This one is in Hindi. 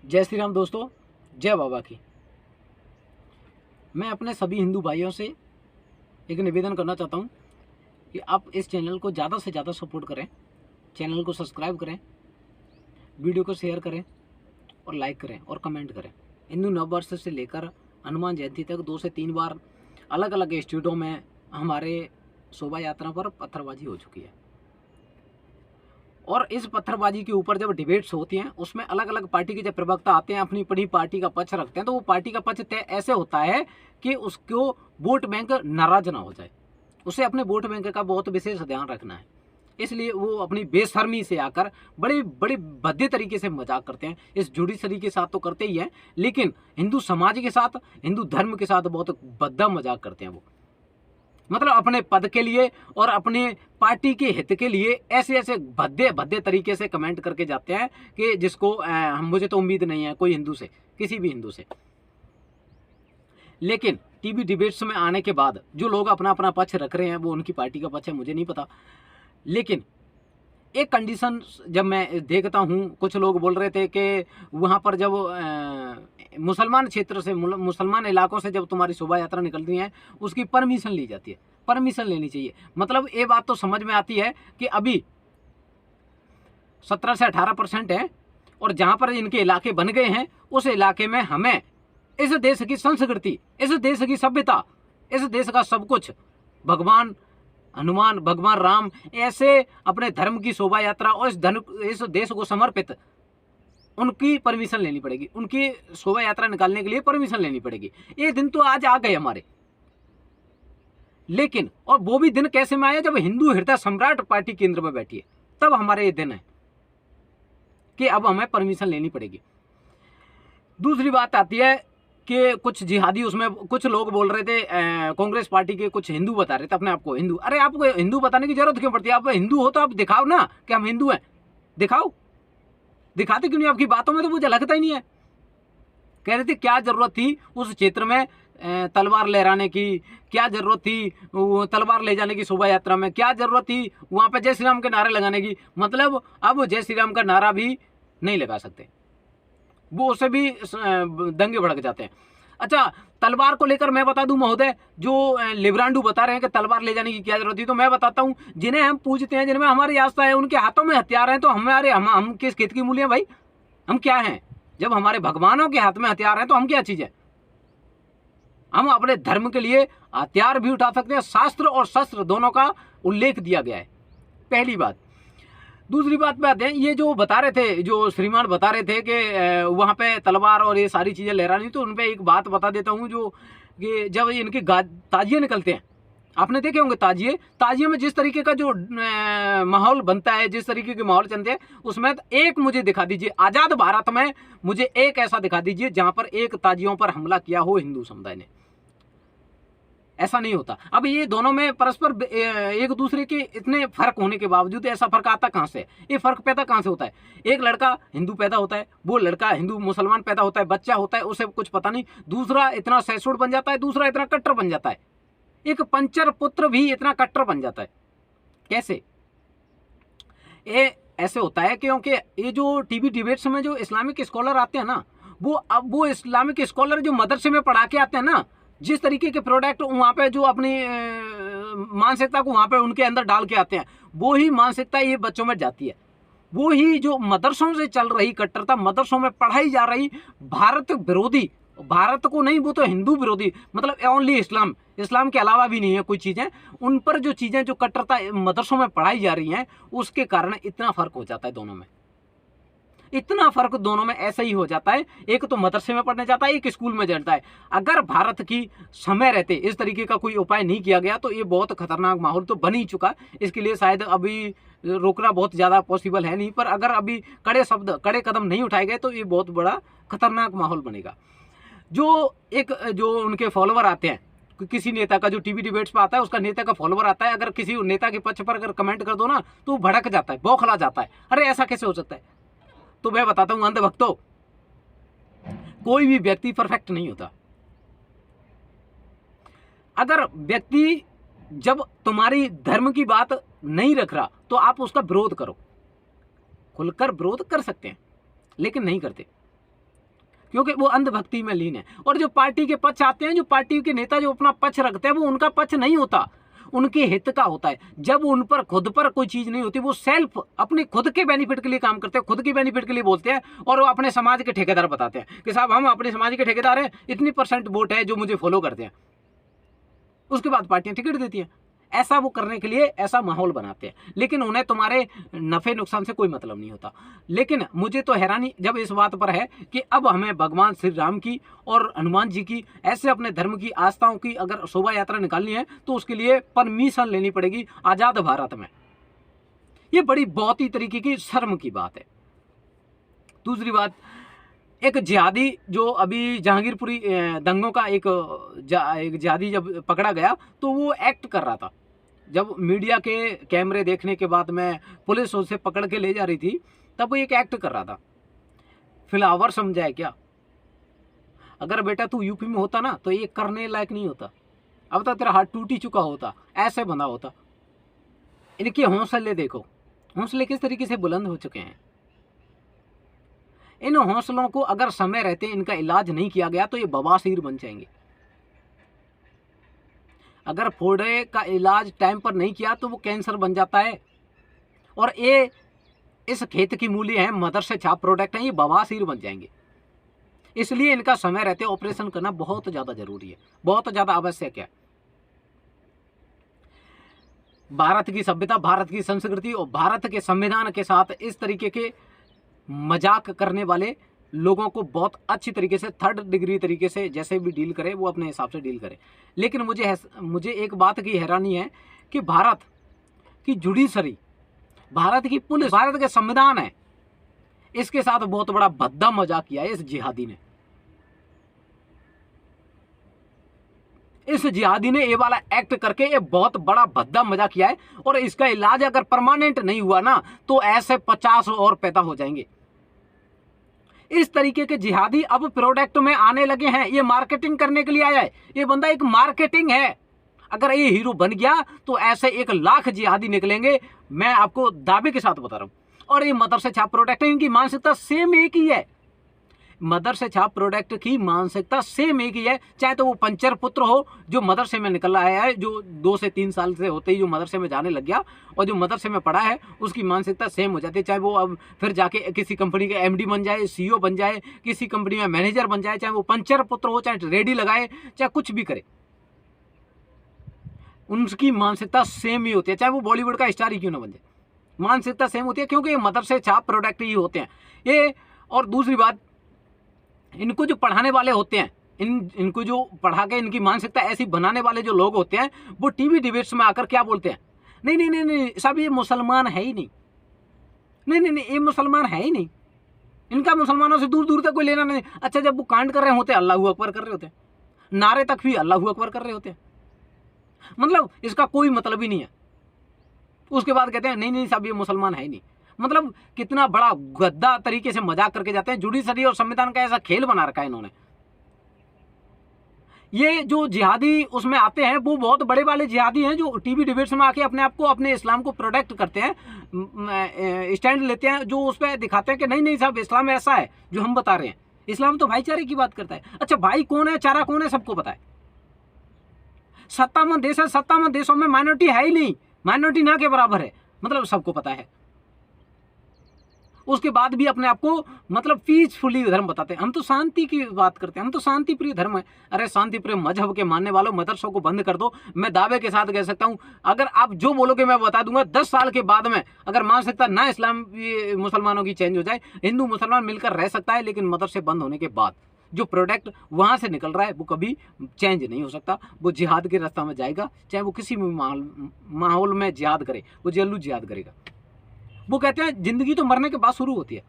जय श्री राम दोस्तों, जय बाबा की। मैं अपने सभी हिंदू भाइयों से एक निवेदन करना चाहता हूं कि आप इस चैनल को ज़्यादा से ज़्यादा सपोर्ट करें, चैनल को सब्सक्राइब करें, वीडियो को शेयर करें और लाइक करें और कमेंट करें। हिंदू नववर्ष से लेकर हनुमान जयंती तक 2 से 3 बार अलग अलग स्टेटों में हमारे शोभा यात्रा पर पत्थरबाजी हो चुकी है और इस पत्थरबाजी के ऊपर जब डिबेट्स होती हैं उसमें अलग अलग पार्टी के जब प्रवक्ता आते हैं, अपनी अपनी पार्टी का पक्ष रखते हैं, तो वो पार्टी का पक्ष तय ऐसे होता है कि उसको वोट बैंक नाराज ना हो जाए। उसे अपने वोट बैंक का बहुत विशेष ध्यान रखना है। इसलिए वो अपनी बेशर्मी से आकर बड़े बड़े भद्दे तरीके से मजाक करते हैं। इस जुडिशरी के साथ तो करते ही हैं, लेकिन हिंदू समाज के साथ, हिंदू धर्म के साथ बहुत भद्दा मजाक करते हैं। वो मतलब अपने पद के लिए और अपने पार्टी के हित के लिए ऐसे ऐसे भद्दे भद्दे तरीके से कमेंट करके जाते हैं कि जिसको मुझे तो उम्मीद नहीं है कोई हिंदू से, किसी भी हिंदू से। लेकिन टीवी डिबेट्स में आने के बाद जो लोग अपना अपना पक्ष रख रहे हैं वो उनकी पार्टी का पक्ष है, मुझे नहीं पता। लेकिन एक कंडीशन जब मैं देखता हूँ, कुछ लोग बोल रहे थे कि वहाँ पर जब मुसलमान क्षेत्र से, मुसलमान इलाकों से जब तुम्हारी शोभा यात्रा निकलती है उसकी परमिशन ली जाती है। परमिशन लेनी चाहिए। मतलब ये बात तो समझ में आती है कि अभी 17 से 18% है और जहाँ पर इनके इलाके बन गए हैं उस इलाके में हमें इस देश की संस्कृति, इस देश की सभ्यता, इस देश का सब कुछ, भगवान हनुमान, भगवान राम, ऐसे अपने धर्म की शोभा यात्रा और इस देश को समर्पित उनकी परमिशन लेनी पड़ेगी। उनकी शोभा यात्रा निकालने के लिए परमिशन लेनी पड़ेगी। ये दिन तो आज आ गए हमारे, लेकिन और वो भी दिन कैसे में आया जब हिंदू हृदय सम्राट पार्टी केंद्र में बैठी है, तब हमारे ये दिन है कि अब हमें परमिशन लेनी पड़ेगी। दूसरी बात आती है कि कुछ जिहादी, उसमें कुछ लोग बोल रहे थे, कांग्रेस पार्टी के कुछ हिंदू बता रहे थे अपने आप को हिंदू। अरे आपको हिंदू बताने की जरूरत क्यों पड़ती है? आप हिंदू हो तो आप दिखाओ ना कि हम हिंदू हैं, दिखाओ। दिखाते क्यों नहीं? आपकी बातों में तो वो झलकता ही नहीं है। कह रहे थे क्या जरूरत थी उस क्षेत्र में तलवार लहराने की, क्या जरूरत थी तलवार ले जाने की शोभा यात्रा में, क्या जरूरत थी वहां पे जय श्री राम के नारे लगाने की? मतलब अब जय श्री राम का नारा भी नहीं लगा सकते, वो उससे भी दंगे भड़क जाते हैं। अच्छा, तलवार को लेकर मैं बता दूं महोदय, जो लिब्रांडू बता रहे हैं कि तलवार ले जाने की क्या जरूरत थी, तो मैं बताता हूं, जिन्हें हम पूजते हैं, जिनमें हमारी आस्था है, उनके हाथों में हथियार हैं, तो हमारे हम किस खेत की मूली हैं भाई? हम क्या हैं? जब हमारे भगवानों के हाथ में हथियार हैं तो हम क्या चीज है? हम अपने धर्म के लिए हथियार भी उठा सकते हैं। शास्त्र और शस्त्र दोनों का उल्लेख दिया गया है, पहली बात। दूसरी बात पे आते हैं, ये जो बता रहे थे, जो श्रीमान बता रहे थे कि वहाँ पे तलवार और ये सारी चीज़ें लहरानी, तो उन पे एक बात बता देता हूँ, जो कि जब इनके ताजिए निकलते हैं, आपने देखे होंगे ताजिए में जिस तरीके का जो माहौल बनता है, जिस तरीके के माहौल चलते हैं, उसमें एक मुझे दिखा दीजिए आज़ाद भारत में, मुझे एक ऐसा दिखा दीजिए जहाँ पर एक ताजियों पर हमला किया हो हिंदू समुदाय ने। ऐसा नहीं होता। अब ये दोनों में परस्पर एक दूसरे के इतने फर्क होने के बावजूद ऐसा फर्क आता कहाँ से? ये फर्क पैदा कहाँ से होता है? एक लड़का हिंदू पैदा होता है, वो लड़का हिंदू मुसलमान पैदा होता है, बच्चा होता है, उसे कुछ पता नहीं, दूसरा इतना सैसुड़ बन जाता है, दूसरा इतना कट्टर बन जाता है, एक पंचर पुत्र भी इतना कट्टर बन जाता है। कैसे? ये ऐसे होता है क्योंकि ये जो टीवी डिबेट्स में जो इस्लामिक स्कॉलर आते हैं ना, वो इस्लामिक स्कॉलर जो मदरसे में पढ़ा के आते हैं ना, जिस तरीके के प्रोडक्ट वहाँ पे जो अपनी मानसिकता को वहाँ पे उनके अंदर डाल के आते हैं, वो ही मानसिकता ये बच्चों में जाती है। वो ही जो मदरसों से चल रही कट्टरता, मदरसों में पढ़ाई जा रही भारत विरोधी, भारत को नहीं, वो तो हिंदू विरोधी, मतलब ओनली इस्लाम के अलावा भी नहीं है कोई चीज़ें, उन पर जो चीज़ें जो कट्टरता मदरसों में पढ़ाई जा रही हैं, उसके कारण इतना फर्क हो जाता है दोनों में। इतना फर्क दोनों में ऐसा ही हो जाता है। एक तो मदरसे में पढ़ने जाता है, एक स्कूल में जाता है। अगर भारत की समय रहते इस तरीके का कोई उपाय नहीं किया गया तो ये बहुत खतरनाक माहौल तो बन ही चुका। इसके लिए शायद अभी रोकना बहुत ज़्यादा पॉसिबल है नहीं, पर अगर अभी कड़े कदम नहीं उठाए गए तो ये बहुत बड़ा खतरनाक माहौल बनेगा। जो उनके फॉलोवर आते हैं, किसी नेता का जो टीवी डिबेट्स पे आता है, उसका नेता का फॉलोवर आता है, अगर किसी नेता के पक्ष पर अगर कमेंट कर दो ना तो भड़क जाता है, बौखला जाता है। अरे ऐसा कैसे हो सकता है? तो मैं बताता हूं अंधभक्तों, कोई भी व्यक्ति परफेक्ट नहीं होता। अगर व्यक्ति जब तुम्हारी धर्म की बात नहीं रख रहा तो आप उसका विरोध करो, खुलकर विरोध कर सकते हैं, लेकिन नहीं करते। क्योंकि वो अंधभक्ति में लीन है। और जो पार्टी के पक्ष आते हैं, जो पार्टी के नेता जो अपना पक्ष रखते हैं, वो उनका पक्ष नहीं होता, उनके हित का होता है। जब उन पर खुद पर कोई चीज नहीं होती, वो सेल्फ अपने खुद के बेनिफिट के लिए काम करते हैं, खुद के बेनिफिट के लिए बोलते हैं, और वो अपने समाज के ठेकेदार बताते हैं कि साहब हम अपने समाज के ठेकेदार हैं, इतनी % वोट है जो मुझे फॉलो करते हैं। उसके बाद पार्टियां टिकट देती हैं। ऐसा वो करने के लिए ऐसा माहौल बनाते हैं, लेकिन उन्हें तुम्हारे नफे नुकसान से कोई मतलब नहीं होता। लेकिन मुझे तो हैरानी जब इस बात पर है कि अब हमें भगवान श्री राम की और हनुमान जी की, ऐसे अपने धर्म की आस्थाओं की अगर शोभा यात्रा निकालनी है तो उसके लिए परमिशन लेनी पड़ेगी आजाद भारत में। ये बड़ी बहुत ही तरीके की शर्म की बात है। दूसरी बात, एक जिहादी जो अभी जहांगीरपुरी दंगों का एक जिहादी जब पकड़ा गया तो वो एक्ट कर रहा था। जब मीडिया के कैमरे देखने के बाद में पुलिस उसे पकड़ के ले जा रही थी, तब वो एक एक्ट कर रहा था। फ्लावर समझा है क्या? अगर बेटा तू यूपी में होता ना तो ये करने लायक नहीं होता, अब तक तेरा हाथ टूट ही चुका होता, ऐसे बंधा होता। इनके हौसले देखो, हौसले किस तरीके से बुलंद हो चुके हैं। इन हौसलों को अगर समय रहते इनका इलाज नहीं किया गया तो ये बवासीर बन जाएंगे। अगर फोड़े का इलाज टाइम पर नहीं किया तो वो कैंसर बन जाता है। और ये इस खेत की मूली है, मदर से छाप प्रोडक्ट है, ये बवासीर बन जाएंगे। इसलिए इनका समय रहते ऑपरेशन करना बहुत ज़्यादा जरूरी है, बहुत ज़्यादा आवश्यक है। भारत की सभ्यता, भारत की संस्कृति और भारत के संविधान के साथ इस तरीके के मजाक करने वाले लोगों को बहुत अच्छी तरीके से 3rd डिग्री तरीके से जैसे भी डील करे वो अपने हिसाब से डील करे। लेकिन मुझे एक बात की हैरानी है कि भारत की जुडिशरी, भारत की पुलिस, भारत के संविधान है, इसके साथ बहुत बड़ा भद्दा मजाक किया है इस जिहादी ने। इस जिहादी ने ये वाला एक्ट करके ये बहुत बड़ा भद्दा मजाक किया है। और इसका इलाज अगर परमानेंट नहीं हुआ ना तो ऐसे 50 और पैदा हो जाएंगे। इस तरीके के जिहादी अब प्रोडक्ट में आने लगे हैं। ये मार्केटिंग करने के लिए आया है, ये बंदा एक मार्केटिंग है। अगर ये हीरो बन गया तो ऐसे 1 लाख जिहादी निकलेंगे, मैं आपको दावे के साथ बता रहा हूं। और ये मदर से छाप प्रोडक्ट है, इनकी मानसिकता सेम एक ही है। मदर से छाप प्रोडक्ट की मानसिकता सेम एक ही है, चाहे तो वो पंचर पुत्र हो जो मदरसे में निकल आया है, जो 2 से 3 साल से होते ही जो मदरसे में जाने लग गया, और जो मदरसे में पढ़ा है उसकी मानसिकता सेम हो जाती है। चाहे वो अब फिर जाके किसी कंपनी के MD बन जाए, CEO बन जाए, किसी कंपनी में मैनेजर बन जाए, चाहे वो पंचर पुत्र हो, चाहे रेडी लगाए, चाहे कुछ भी करे, उनकी मानसिकता सेम ही होती है। चाहे वो बॉलीवुड का स्टार ही क्यों ना बन जाए, मानसिकता सेम होती है, क्योंकि ये मदर से छाप प्रोडक्ट ही होते हैं ये। और दूसरी बात, इनको जो पढ़ाने वाले होते हैं, इनको जो पढ़ा के इनकी मानसिकता ऐसी बनाने वाले जो लोग होते हैं, वो टीवी डिबेट्स में आकर क्या बोलते हैं, नहीं नहीं नहीं नहीं साहब ये मुसलमान है ही नहीं, नहीं नहीं नहीं ये मुसलमान है ही नहीं, इनका मुसलमानों से दूर दूर तक कोई लेना नहीं। अच्छा, जब वो कांड कर रहे होते हैं अल्लाहू अकबर कर रहे होते हैं, नारे तक भी अल्लाहू अकबर कर रहे होते हैं, मतलब इसका कोई मतलब ही नहीं है। उसके बाद कहते हैं नहीं नहीं साहब ये मुसलमान है ही नहीं। मतलब कितना बड़ा गद्दा तरीके से मजाक करके जाते हैं। जुडिशरी और संविधान का ऐसा खेल बना रखा है इन्होंने। ये जो जिहादी उसमें आते हैं वो बहुत बड़े वाले जिहादी हैं, जो टीवी डिबेट्स में आके अपने आप को, अपने इस्लाम को प्रोटेक्ट करते हैं, स्टैंड लेते हैं, जो उस पर दिखाते हैं कि नहीं नहीं साहब इस्लाम ऐसा है जो हम बता रहे हैं। इस्लाम तो भाईचारे की बात करता है। अच्छा, भाई कौन है, चारा कौन है, सबको पता है। सत्तावन देश है, 57 देशों में माइनॉरिटी है ही नहीं, माइनॉरिटी ना के बराबर है, मतलब सबको पता है। उसके बाद भी अपने आप को मतलब पीसफुली धर्म बताते हैं। हम तो शांति की बात करते हैं, हम तो शांति प्रिय धर्म है। अरे शांति प्रिय मजहब के मानने वालों, मदरसों को बंद कर दो। मैं दावे के साथ कह सकता हूं, अगर आप जो बोलोगे मैं बता दूंगा। 10 साल के बाद में अगर मानसिकता ना इस्लाम मुसलमानों की चेंज हो जाए, हिंदू मुसलमान मिलकर रह सकता है, लेकिन मदरसे बंद होने के बाद जो प्रोडक्ट वहां से निकल रहा है वो कभी चेंज नहीं हो सकता। वो जिहाद के रास्ता में जाएगा, चाहे वो किसी भी माहौल में जिहाद करे, वो जल्लू जिहाद करेगा। वो कहते हैं जिंदगी तो मरने के बाद शुरू होती है।